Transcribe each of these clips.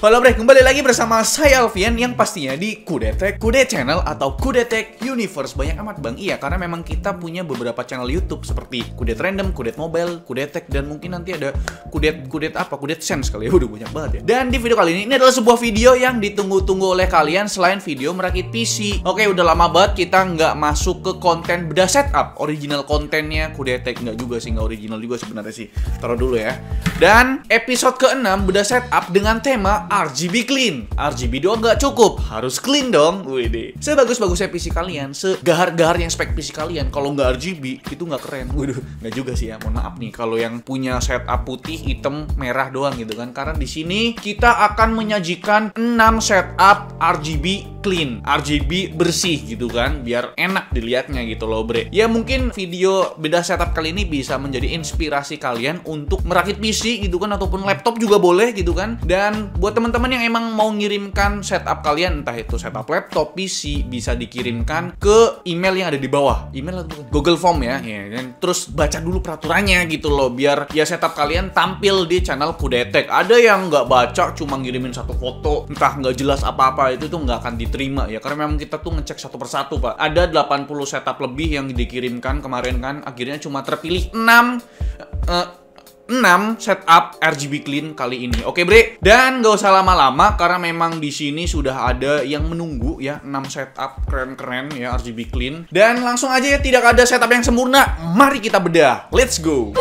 Halo bre, kembali lagi bersama saya Alfian yang pastinya di Kudetek, Kudet Channel atau Kudetek Universe. Banyak amat bang, iya karena memang kita punya beberapa channel YouTube seperti Kudet Random, Kudet Mobile, Kudetek, dan mungkin nanti ada Kudet Sense kali ya, udah banyak banget ya. Dan di video kali ini adalah sebuah video yang ditunggu-tunggu oleh kalian selain video merakit PC. Oke, udah lama banget kita nggak masuk ke konten bedah setup. Original kontennya Kudetek, nggak juga sih, nggak original juga sebenarnya sih. Taruh dulu ya. Dan episode ke-6 bedah setup dengan tema RGB clean. RGB doang nggak cukup, harus clean dong. Wih, sebagus-bagusnya PC kalian, segahar-gaharnya spek PC kalian, kalau nggak RGB itu nggak keren. Waduh, nggak juga sih ya. Mohon maaf nih kalau yang punya setup putih, hitam, merah doang gitu kan. Karena di sini kita akan menyajikan 6 setup RGB clean, RGB bersih gitu kan, biar enak dilihatnya gitu loh bre. Ya mungkin video bedah setup kali ini bisa menjadi inspirasi kalian untuk merakit PC gitu kan, ataupun laptop juga boleh gitu kan. Dan buat teman-teman yang emang mau ngirimkan setup kalian, entah itu setup laptop, PC, bisa dikirimkan ke email yang ada di bawah. Email atau Google Form ya, kan. Terus baca dulu peraturannya gitu loh, biar ya setup kalian tampil di channel Kudetek. Ada yang nggak baca, cuma ngirimin satu foto, entah nggak jelas apa-apa, itu tuh nggak akan diterima ya, karena memang kita tuh ngecek satu persatu pak. Ada 80 setup lebih yang dikirimkan kemarin kan, akhirnya cuma terpilih 6 setup RGB clean kali ini. Oke bre, dan gak usah lama-lama karena memang di sini sudah ada yang menunggu ya, 6 setup keren-keren ya RGB clean. Dan langsung aja ya, tidak ada setup yang sempurna. Mari kita bedah. Let's go.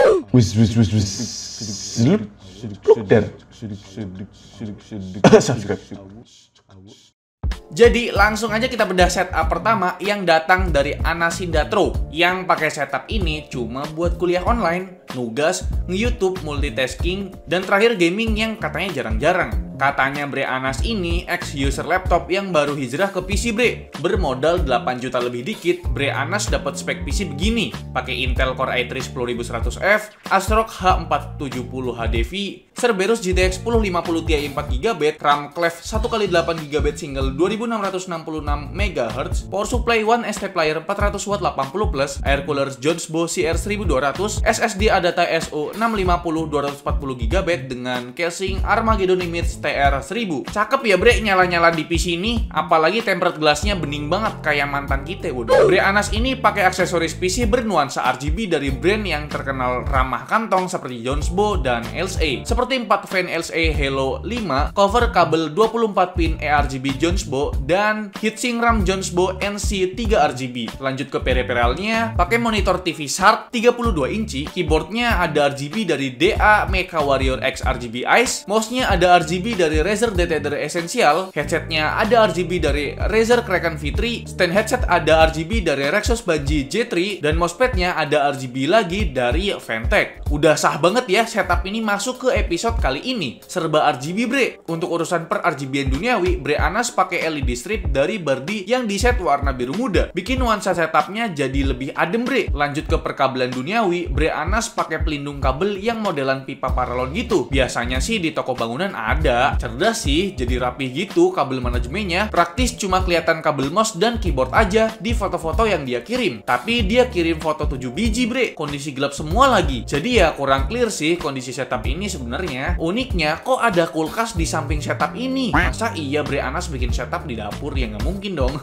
Jadi langsung aja kita bedah setup pertama yang datang dari Anasindatro. Yang pakai setup ini cuma buat kuliah online, nugas, nge-YouTube, multitasking, dan terakhir gaming yang katanya jarang-jarang. Katanya Bre Anas ini ex-user laptop yang baru hijrah ke PC Bre. Bermodal 8 juta lebih dikit, Bre Anas dapat spek PC begini. Pakai Intel Core i3 10100F, ASRock H470 HDV, Cerberus GTX 1050 Ti 4GB, RAM Clef 1x8GB single 2666 MHz, power supply One ST Player 400W 80+, air cooler Jonesbo CR1200, SSD Adata SO 650 240GB dengan casing Armageddon Image TR1000. Cakep ya bre, nyala-nyala di PC ini, apalagi tempered glassnya bening banget kayak mantan kita. Waduh. Bre Anas ini pakai aksesoris PC bernuansa RGB dari brand yang terkenal ramah kantong seperti Jonesbo dan LSA. Seperti 4 fan LSA Halo 5, cover kabel 24 pin eRGB Jonesbo, dan heatsink RAM Jonesbo NC 3 RGB. Lanjut ke periferalnya, pakai monitor TV Sharp 32 inci, keyboardnya ada RGB dari DA Mecha Warrior X RGB Ice, mouse-nya ada RGB dari Razer DTDR Essential, headsetnya ada RGB dari Razer Kraken V3, stand headset ada RGB dari Rexos Banji J3, dan mousepadnya ada RGB lagi dari Ventec. Udah sah banget ya setup ini masuk ke episode kali ini. Serba RGB bre. Untuk urusan per RGB-an duniawi, Bre Anas pakai LED strip dari Bardi yang diset warna biru muda. Bikin nuansa setupnya jadi lebih adem bre. Lanjut ke perkabelan duniawi, Bre Anas pakai pelindung kabel yang modelan pipa paralon gitu. Biasanya sih di toko bangunan ada. Cerdas sih, jadi rapih gitu kabel manajemennya. Praktis, cuma kelihatan kabel mouse dan keyboard aja di foto-foto yang dia kirim. Tapi dia kirim foto 7 biji bre. Kondisi gelap semua lagi. Jadi ya kurang clear sih kondisi setup ini sebenarnya. Uniknya kok ada kulkas di samping setup ini. Masa iya Bre Anas bikin setup di dapur? Ya nggak mungkin dong.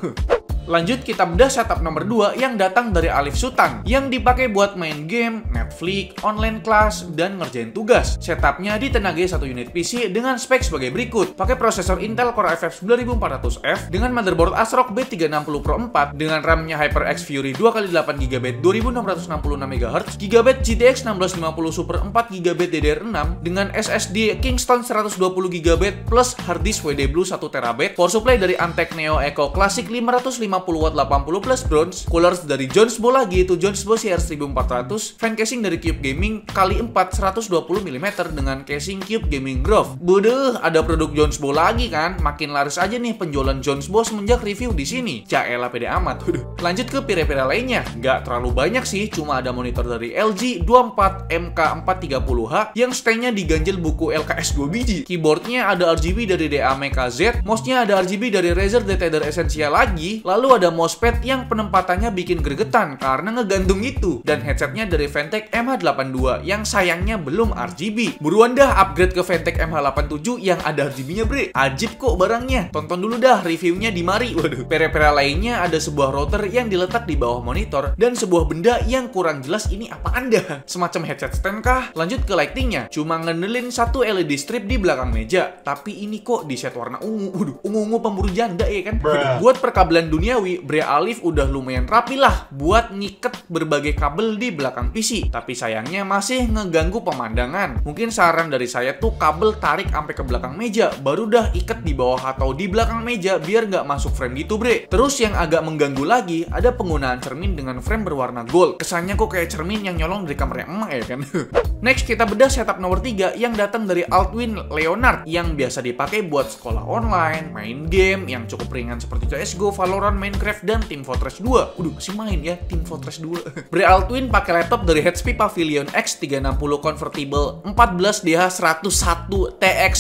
Lanjut kita bedah setup nomor 2 yang datang dari Alif Sultan, yang dipakai buat main game, Netflix, online class, dan ngerjain tugas. Setupnya ditenagai satu unit PC dengan spek sebagai berikut. Pakai prosesor Intel Core i5 9400F dengan motherboard ASRock B360 Pro 4 dengan RAM-nya HyperX Fury 2x8GB 2666 MHz, GB GTX 1650 Super 4GB DDR6 dengan SSD Kingston 120GB plus hard disk WD Blue 1TB, power supply dari Antec Neo Eco Classic 550W 80+ bronze, coolers dari Jonesbo lagi, itu Jonesbo CR1400, fan casing dari Cube Gaming x4 120mm dengan casing Cube Gaming Grove. Bodoh, ada produk Jonesbo lagi kan? Makin laris aja nih penjualan Jonesbo semenjak review di sini. Jaelah pede amat. Lanjut ke periferal lainnya, nggak terlalu banyak sih, cuma ada monitor dari LG 24 MK430H yang stand-nya diganjel buku LKS 2 biji. Keyboardnya ada RGB dari DA Mecha Z, mouse-nya ada RGB dari Razer DTDR Essential lagi. Lalu Lalu ada mousepad yang penempatannya bikin gregetan karena ngegantung itu. Dan headsetnya dari Ventec MH82 yang sayangnya belum RGB. Buruan dah upgrade ke Ventec MH87 yang ada RGB-nya bre. Ajib kok barangnya. Tonton dulu dah reviewnya di mari. Waduh. Peripheral lainnya ada sebuah router yang diletak di bawah monitor dan sebuah benda yang kurang jelas ini apaan dah. Semacam headset stand kah? Lanjut ke lightingnya. Cuma ngendelin satu LED strip di belakang meja. Tapi ini kok di set warna ungu. Waduh, ungu-ungu pemburu janda ya kan? Buat perkabelan duniawi, Bre Alif udah lumayan rapi lah buat ngiket berbagai kabel di belakang PC. Tapi sayangnya masih ngeganggu pemandangan. Mungkin saran dari saya tuh kabel tarik sampai ke belakang meja, baru dah iket di bawah atau di belakang meja biar nggak masuk frame gitu bre. Terus yang agak mengganggu lagi, ada penggunaan cermin dengan frame berwarna gold. Kesannya kok kayak cermin yang nyolong dari kamarnya emak ya kan? Next kita bedah setup nomor 3 yang datang dari Altwin Leonard yang biasa dipakai buat sekolah online, main game yang cukup ringan seperti CSGO, Valorant, Minecraft, dan Team Fortress 2. Waduh, masih main ya Team Fortress 2. Bre Altwin pakai laptop dari HP Pavilion X360 Convertible 14DH101 TX.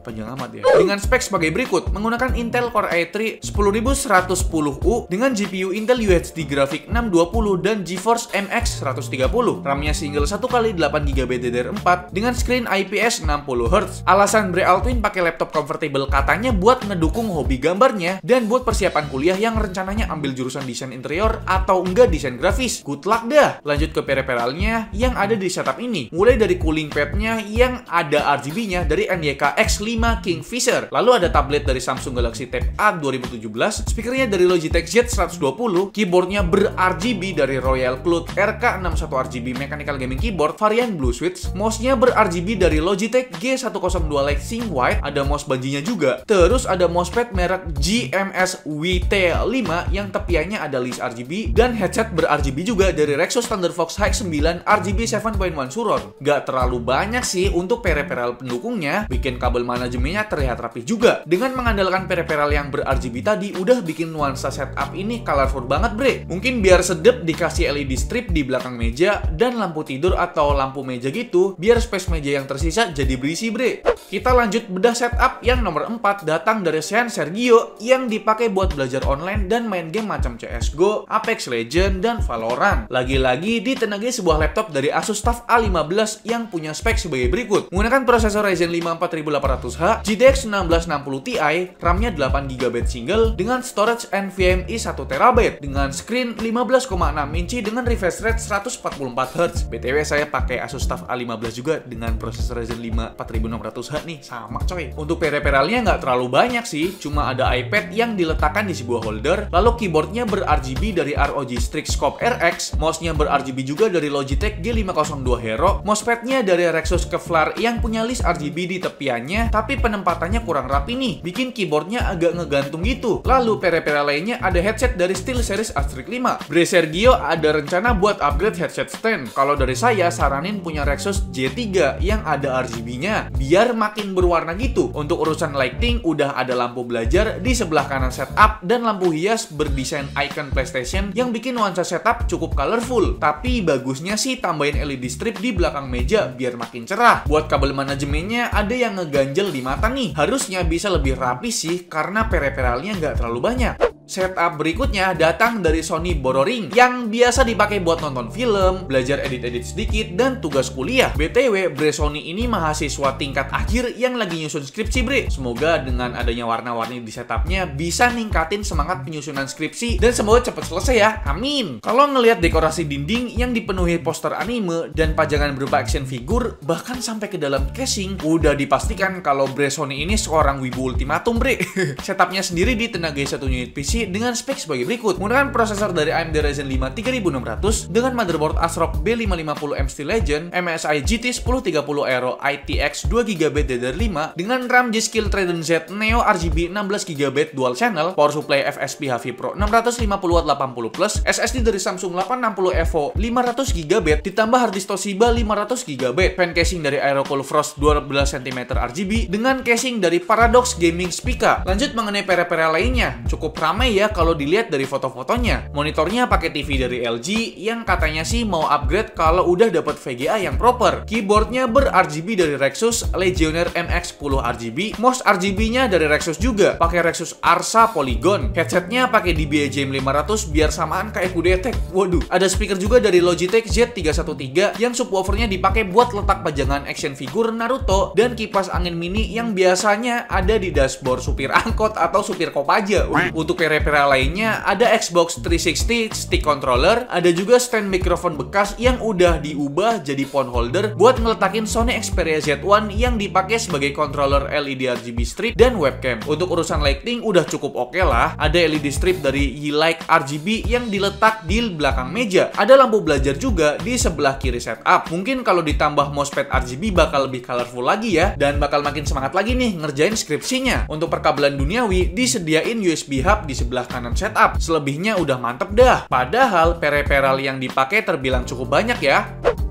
Panjang amat ya. Dengan spek sebagai berikut, menggunakan Intel Core i3 10110U dengan GPU Intel UHD Graphic 620 dan GeForce MX 130. RAM-nya single 1x8GB DDR4 dengan screen IPS 60Hz. Alasan Bre Altwin pakai laptop convertible katanya buat ngedukung hobi gambarnya dan buat persiapan kuliah yang rencananya ambil jurusan desain interior atau enggak desain grafis. Good luck dah. Lanjut ke peripheralnya yang ada di setup ini. Mulai dari cooling pad-nya yang ada RGB-nya dari NYK X5 Kingfisher. Lalu ada tablet dari Samsung Galaxy Tab A 2017, speakernya dari Logitech Z120, keyboardnya ber-RGB dari Royal Cloud RK61 RGB Mechanical Gaming Keyboard varian Blue Switch, mouse-nya ber-RGB dari Logitech G102 Lexing White, ada mouse banjinya juga. Terus ada mousepad merek GMS WT5 yang tepiannya ada list RGB dan headset ber-RGB juga dari Rexos Thunderfox H9 RGB 7.1 Suron. Gak terlalu banyak sih untuk peripheral pendukungnya, bikin kabel manajemennya terlihat rapi juga. Dengan mengandalkan peripheral yang ber-RGB tadi, udah bikin nuansa setup ini colorful banget bre. Mungkin biar sedep dikasih LED strip di belakang meja dan lampu tidur atau lampu meja gitu, biar space meja yang tersisa jadi berisi bre. Kita lanjut bedah setup yang nomor 4 datang dari Sean Sergio yang dipakai buat belajar online dan main game macam CSGO, Apex Legends, dan Valorant. Lagi-lagi ditenagai sebuah laptop dari Asus TUF A15 yang punya spek sebagai berikut. Menggunakan prosesor Ryzen 5 4800H, GTX 1660 Ti, RAM-nya 8GB single dengan storage NVMe 1TB dengan screen 15,6 inci dengan refresh rate 144Hz. BTW saya pakai Asus TUF A15 juga dengan prosesor Ryzen 5 4600H nih, sama coy. Untuk peripheralnya nggak terlalu banyak sih, cuma ada iPad yang diletakkan di sebuah holder, lalu keyboardnya ber-RGB dari ROG Strix Scope RX, mouse-nya ber-RGB juga dari Logitech G502 Hero, mousepadnya dari Rexos Kevlar yang punya list RGB di tepiannya, tapi penempatannya kurang rapi nih, bikin keyboardnya agak ngegantung gitu. Lalu peripheral lainnya ada headset dari SteelSeries Astrix 5. Bre Sergio ada rencana buat upgrade headset stand. Kalau dari saya saranin punya Rexos J3 yang ada RGB-nya, biar makin berwarna gitu. Untuk urusan lighting udah ada lampu belajar di sebelah kanan setup dan lampu hias berdesain icon PlayStation yang bikin nuansa setup cukup colorful. Tapi bagusnya sih tambahin LED strip di belakang meja biar makin cerah. Buat kabel manajemennya ada yang ngeganjel di mata nih. Harusnya bisa lebih rapi sih karena peripheralnya nggak terlalu banyak. Setup berikutnya datang dari Sony Bororing yang biasa dipakai buat nonton film, belajar edit-edit sedikit, dan tugas kuliah. BTW, Bre Sony ini mahasiswa tingkat akhir yang lagi nyusun skripsi bre. Semoga dengan adanya warna-warni di setupnya bisa ningkatin semangat penyusunan skripsi dan semoga cepet selesai ya, amin. Kalau ngelihat dekorasi dinding yang dipenuhi poster anime dan pajangan berupa action figure, bahkan sampai ke dalam casing, udah dipastikan kalau Bre Sony ini seorang wibu ultimatum bre. Setupnya sendiri ditenagai satu unit PC dengan spek sebagai berikut. Menggunakan prosesor dari AMD Ryzen 5 3600 dengan motherboard ASRock B550M Steel Legend, MSI GT 1030 Aero ITX 2GB DDR5 dengan RAM G-Skill Trident Z Neo RGB 16GB dual channel, power supply FSP HV Pro 650W 80+, SSD dari Samsung 860 EVO 500GB ditambah harddisk Toshiba 500GB, fan casing dari Aerocool Frost 12cm RGB dengan casing dari Paradox Gaming Spica. Lanjut mengenai peripheral lainnya, cukup ramai ramai ya kalau dilihat dari foto-fotonya. Monitornya pakai TV dari LG yang katanya sih mau upgrade kalau udah dapat VGA yang proper. Keyboardnya ber-RGB dari Rexus Legionnaire MX10 RGB. Mouse RGB-nya dari Rexus juga, pakai Rexus Arsa Polygon. Headsetnya pakai DBA JM500 biar samaan kayak QDETEC. Waduh, ada speaker juga dari Logitech Z313 yang subwoofernya dipakai buat letak pajangan action figure Naruto, dan kipas angin mini yang biasanya ada di dashboard supir angkot atau supir Kopaja. Untuk peripheral lainnya ada Xbox 360 stick controller, ada juga stand mikrofon bekas yang udah diubah jadi phone holder buat ngeletakin Sony Xperia Z1 yang dipakai sebagai controller LED RGB strip dan webcam. Untuk urusan lighting udah cukup oke lah. Ada LED strip dari Yeelight RGB yang diletak di belakang meja. Ada lampu belajar juga di sebelah kiri setup. Mungkin kalau ditambah mousepad RGB bakal lebih colorful lagi ya, dan bakal makin semangat lagi nih ngerjain skripsinya. Untuk perkabelan duniawi disediain USB hub di sebelah kanan setup. Selebihnya udah mantep dah. Padahal peripheral yang dipakai terbilang cukup banyak ya.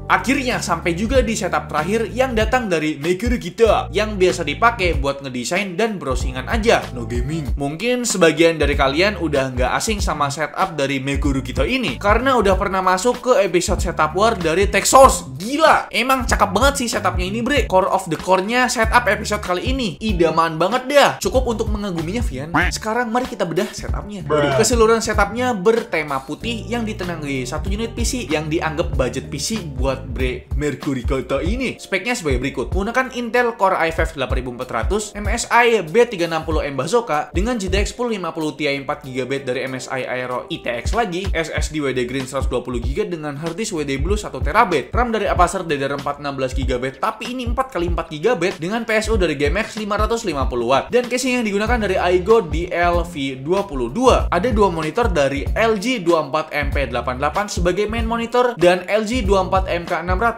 Akhirnya sampai juga di setup terakhir yang datang dari Meguru Kita, yang biasa dipakai buat ngedesain dan browsingan aja, no gaming. Mungkin sebagian dari kalian udah nggak asing sama setup dari Meguru Kita ini karena udah pernah masuk ke episode setup war dari TechSource. Gila, emang cakep banget sih setupnya ini bre. Core of the core-nya setup episode kali ini idaman banget dah. Cukup untuk mengaguminya Vian. Sekarang mari kita bedah setupnya. Keseluruhan setupnya bertema putih yang ditenangi satu unit PC yang dianggap budget PC buat Meguru Kita ini. Speknya sebagai berikut: menggunakan Intel Core i5 8400, MSI B360M Bazooka dengan GTX 1050 Ti 4GB dari MSI Aero ITX lagi, SSD WD Green 120GB dengan harddisk WD Blue 1TB, RAM dari Acer DDR4 16GB tapi ini 4x4GB dengan PSU dari GameX 550W, dan casing yang digunakan dari Aigo DLV22. Ada dua monitor dari LG 24MP88 sebagai main monitor dan LG 24MK600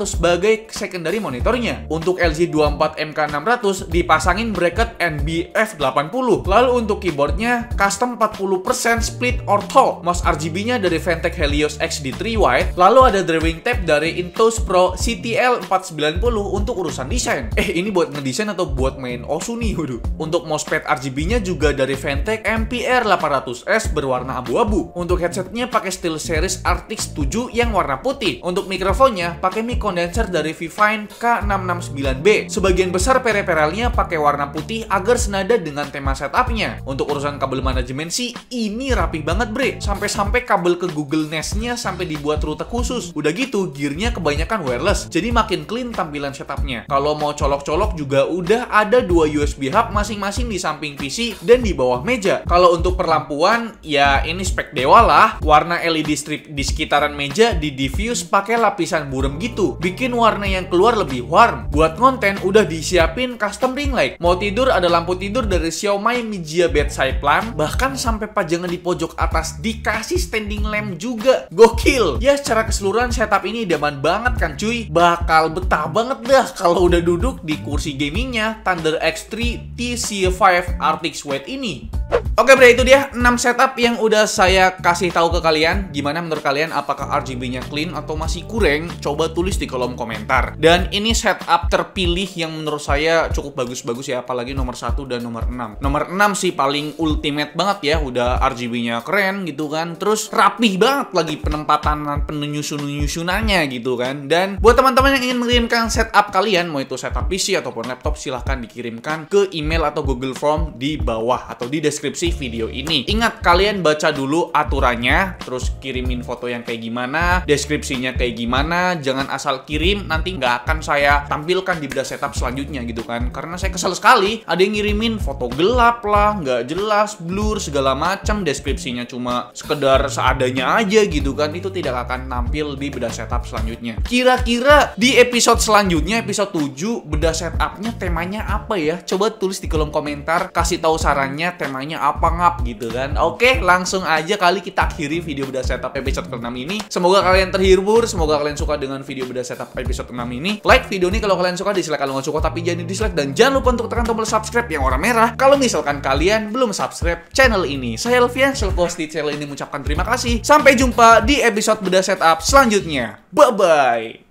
sebagai secondary monitornya. Untuk LG 24MK600 dipasangin bracket NBF80. Lalu untuk keyboardnya custom 40% split ortho. Mouse RGB-nya dari Ventec Helios XD3 White. Lalu ada drawing tab dari Intuos Pro CTL490 untuk urusan desain. Ini buat ngedesain atau buat main Osu nih? Waduh. Untuk mousepad RGB-nya juga dari Ventec MPR800S berwarna abu-abu. Untuk headsetnya pakai SteelSeries Arctis 7 yang warna putih. Untuk mikrofonnya pakai mic condenser dari Vivine K669B. Sebagian besar peripheralnya pakai warna putih agar senada dengan tema setupnya. Untuk urusan kabel manajemen sih ini rapi banget bre. Sampai-sampai kabel ke Google Nest-nya sampai dibuat rute khusus. Udah gitu gearnya kebanyakan wireless, jadi makin clean tampilan setupnya. Kalau mau colok-colok juga udah ada dua USB hub masing-masing di samping PC dan di bawah meja. Kalau untuk perlampuan ya ini spek dewa lah. Warna LED strip di sekitaran meja di diffuse pakai lapisan burem gitu, bikin warna yang keluar lebih warm. Buat konten udah disiapin custom ring light. Mau tidur ada lampu tidur dari Xiaomi Mijia Bedside Lamp, bahkan sampai pajangan di pojok atas dikasih standing lamp juga. Gokil. Ya secara keseluruhan setup ini idaman banget kan cuy. Bakal betah banget dah kalau udah duduk di kursi gamingnya Thunder X3 TC5 Arctic Sweat ini. Oke bre, itu dia 6 setup yang udah saya kasih tahu ke kalian. Gimana menurut kalian? Apakah RGB-nya clean atau masih kurang? Coba tulis di kolom komentar. Dan ini setup terpilih yang menurut saya cukup bagus-bagus ya, apalagi nomor 1 dan nomor 6. Nomor 6 sih paling ultimate banget ya, udah RGB-nya keren gitu kan. Terus rapih banget lagi penempatan penyusun-nyusunannya gitu kan. Dan buat teman-teman yang ingin mengirimkan setup kalian, mau itu setup PC ataupun laptop, silahkan dikirimkan ke email atau Google Form di bawah atau di deskripsi video ini. Ingat, kalian baca dulu aturannya, terus kirimin foto yang kayak gimana, deskripsinya kayak gimana, jangan asal kirim, nanti nggak akan saya tampilkan di bedah setup selanjutnya gitu kan. Karena saya kesel sekali, ada yang ngirimin foto gelap lah, nggak jelas, blur, segala macam, deskripsinya cuma sekedar seadanya aja gitu kan, itu tidak akan tampil di bedah setup selanjutnya. Kira-kira di episode selanjutnya, episode 7, bedah setupnya temanya apa ya? Coba tulis di kolom komentar, kasih tahu sarannya temanya apa ngap gitu kan. Oke, langsung aja kali kita akhiri video bedah setup episode ke-6 ini. Semoga kalian terhibur, semoga kalian suka dengan video bedah setup episode ke-6 ini. Like video ini kalau kalian suka, dislike kalau nggak suka tapi jangan dislike, dan jangan lupa untuk tekan tombol subscribe yang warna merah kalau misalkan kalian belum subscribe channel ini. Saya Elvian, selaku host di channel ini mengucapkan terima kasih. Sampai jumpa di episode bedah setup selanjutnya. Bye bye.